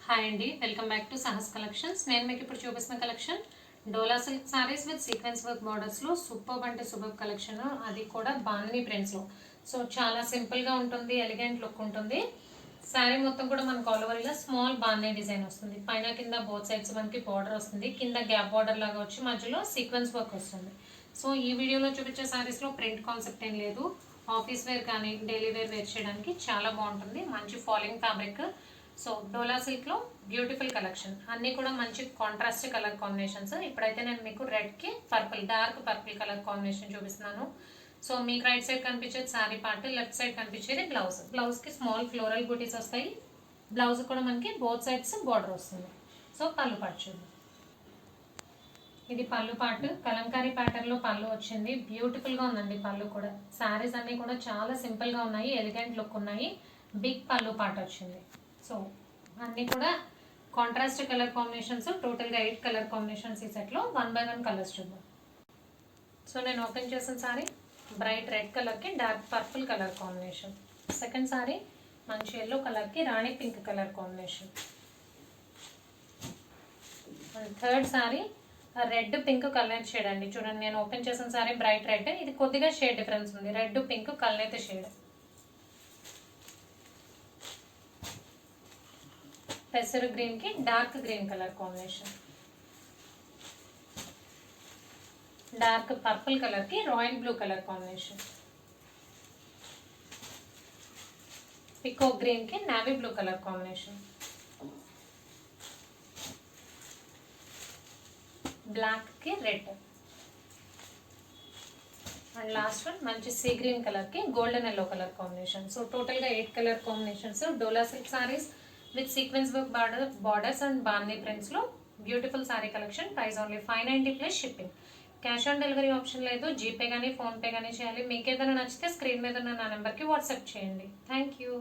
Hi అండి, welcome back to Sahas collections. నేను మీకు ఇప్పుడు చూపిస్తున్న collection Dola silk sarees with sequence work బార్డర్స్లో సూపర్ అంటే సూపర్ కలెక్షన్. అది కూడా బాందిని ప్రింట్స్లో. సో చాలా సింపుల్గా ఉంటుంది, ఎలిగెంట్ లుక్ ఉంటుంది. శారీ మొత్తం కూడా మనకు ఆల్ ఓవర్ ఇలా స్మాల్ బాందిని డిజైన్ వస్తుంది. పైన కింద బోత్ సైడ్స్ మనకి బార్డర్ వస్తుంది. కింద గ్యాప్ బార్డర్ లాగా వచ్చి మధ్యలో సీక్వెన్స్ వర్క్ వస్తుంది. సో ఈ వీడియోలో చూపించే శారీస్లో ప్రింట్ కాన్సెప్ట్ ఏం లేదు. ఆఫీస్ వేర్ కానీ డైలీ వేర్ చేయడానికి చాలా బాగుంటుంది. మంచి ఫాలింగ్ ఫ్యాబ్రిక్. సో డోలా సిల్క్లో బ్యూటిఫుల్ కలెక్షన్. అన్నీ కూడా మంచి కాంట్రాస్ట్ కలర్ కాంబినేషన్స్. ఇప్పుడైతే నేను మీకు రెడ్కి purple, dark purple colour combination చూపిస్తున్నాను. సో మీకు రైట్ సైడ్ కనిపించేది శారీ పార్ట్, లెఫ్ట్ సైడ్ కనిపించేది బ్లౌజ్. బ్లౌజ్కి స్మాల్ ఫ్లోరల్ బూటీస్ వస్తాయి. బ్లౌజ్ కూడా మనకి బోత్ సైడ్స్ బార్డర్ వస్తుంది. సో పళ్ళు పార్ట్ చూద్దాం. ఇది పళ్ళు పార్ట్, కలంకారీ ప్యాటర్న్లో పళ్ళు వచ్చింది. బ్యూటిఫుల్గా ఉందండి పళ్ళు కూడా. శారీస్ అన్నీ కూడా చాలా సింపుల్గా ఉన్నాయి, ఎలిగెంట్ లుక్ ఉన్నాయి. బిగ్ పళ్ళు పార్ట్ వచ్చింది. సో అన్నీ కూడా కాంట్రాస్ట్ కలర్ కాంబినేషన్స్. టోటల్గా 8 కలర్ కాంబినేషన్స్ ఈ సెట్లో. 1 by 1 కలర్స్ చూద్దాం. సో నేను ఓపెన్ చేసిన సారీ బ్రైట్ రెడ్ కలర్కి dark purple colour combination. Second saree మంచి ఎల్లో కలర్కి rani pink colour combination. And third saree red pink colour shade అండి. చూడండి, నేను ఓపెన్ చేసిన సారీ బ్రైట్ రెడ్, ఇది కొద్దిగా షేడ్ డిఫరెన్స్ ఉంది. రెడ్ పింక్ కలనైతే షేడ్. పెసరు గ్రీన్ కి dark green colour combination. Dark purple colour కి రాయల్ బ్లూ కలర్ కాంబినేషన్. పికో గ్రీన్ కి navy blue colour combination. Black కి రెడ్. అండ్ లాస్ట్ వన్ మంచి సీ గ్రీన్ కలర్ కి golden yellow colour combination. So total గా 8 colour combinations. Dola silk sarees with sequence work borders and bandhi prints lo beautiful saree collection. Price only 590 plus shipping. Cash on delivery option ledu. GPay gaani phone pay gaani cheyali. Meeku edaina nachithe screen meeda unna na number ki WhatsApp cheyandi. Thank you.